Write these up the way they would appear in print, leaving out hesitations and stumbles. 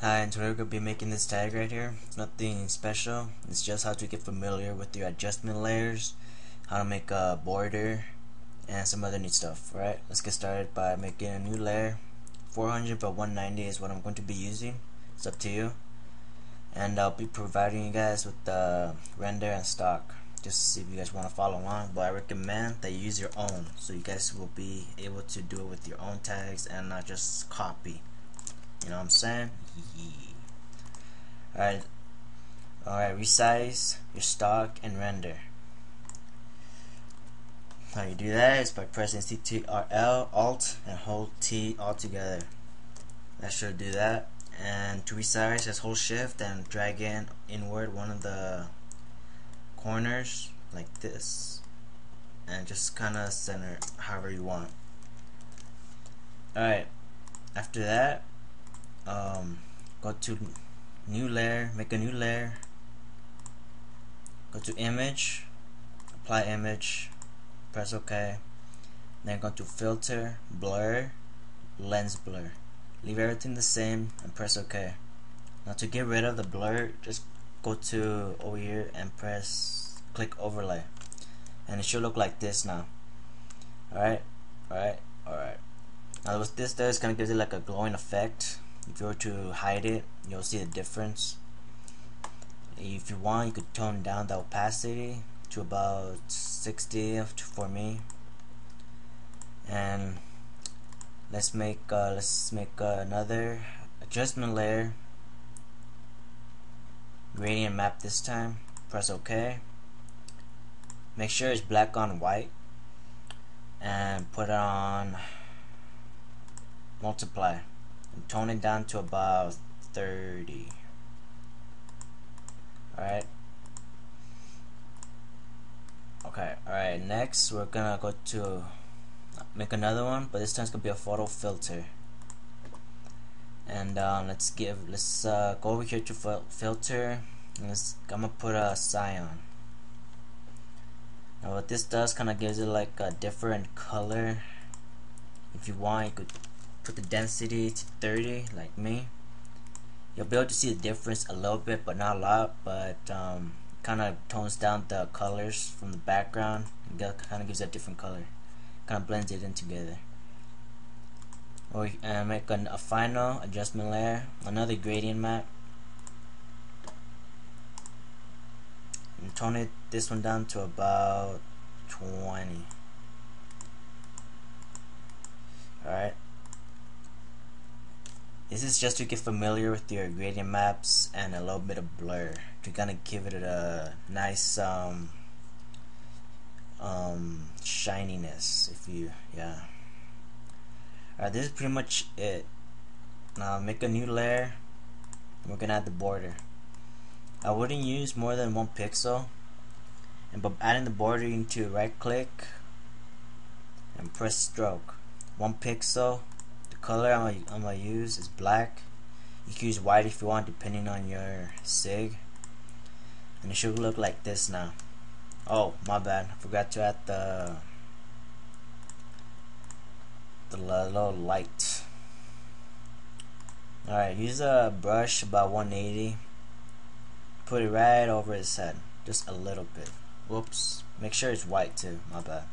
Hi, and today we're going to be making this tag right here. It's nothing special. It's just how to get familiar with your adjustment layers, how to make a border, and some other neat stuff. Alright, let's get started by making a new layer. 400 by 190 is what I'm going to be using. It's up to you. And I'll be providing you guys with the render and stock, just to see if you guys want to follow along. But I recommend that you use your own, so you guys will be able to do it with your own tags and not just copy. You know what I'm saying? Alright, resize your stock and render. How you do that is by pressing Ctrl Alt and hold T all together. That should do that. And to resize, just hold Shift and drag in inward one of the corners like this, and just kind of center however you want. Alright, after that, go to new layer, make a new layer, go to image, apply image, press OK, then go to filter, blur, lens blur, leave everything the same and press OK. Now to get rid of the blur, just go to over here and click overlay, and it should look like this now. Alright. Now what this does, kind of gives it like a glowing effect. If you were to hide it, you'll see the difference. If you want, you could tone down the opacity to about 60 for me. And let's make another adjustment layer, gradient map this time. Press OK. Make sure it's black on white, and put it on multiply, and tone it down to about 30. Alright. Next we're gonna go to make another one, but this time it's gonna be a photo filter. And let's go over here to filter, and I'm gonna put a cyan. Now what this does, kind of gives it like a different color. If you want, you could put the density to 30 like me. You'll be able to see the difference a little bit, but not a lot. But kind of tones down the colors from the background and kind of gives it a different color, kind of blends it in together. Or make a final adjustment layer, another gradient map, and tone this one down to about 20. Alright, this is just to get familiar with your gradient maps and a little bit of blur to kind of give it a nice shininess. Alright, this is pretty much it. Now make a new layer, and we're gonna add the border. I wouldn't use more than 1 pixel, and by adding the border, you need to right click and press stroke. 1 pixel. The color I'm gonna use is black. You can use white if you want, depending on your sig. And it should look like this now. Oh, my bad, I forgot to add the little light. Alright, use a brush about 180. Put it right over his head, just a little bit. Whoops, make sure it's white too, my bad.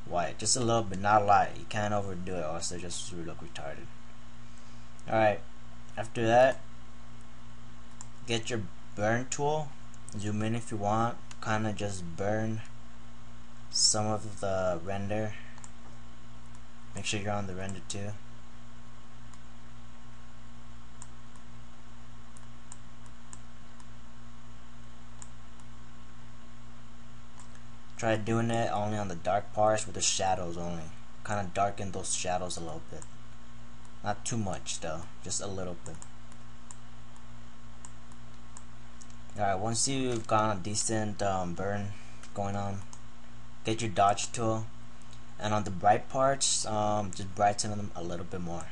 White, just a little bit, not a lot. You can't overdo it, or else it just look retarded. Alright, after that, get your burn tool, zoom in if you want, kind of just burn some of the render. Make sure you're on the render too. Try doing it only on the dark parts with the shadows only. Kind of darken those shadows a little bit. Not too much though, just a little bit. Alright, once you've got a decent burn going on, get your dodge tool, and on the bright parts, just brighten them a little bit more.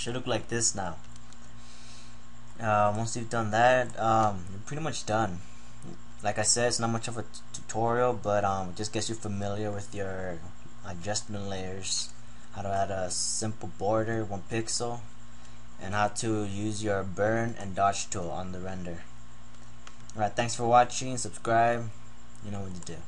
should look like this now. Once you've done that, you're pretty much done. Like I said, it's not much of a tutorial, but it just gets you familiar with your adjustment layers, how to add a simple border, 1 pixel, and how to use your burn and dodge tool on the render. Alright, thanks for watching, subscribe, you know what to do.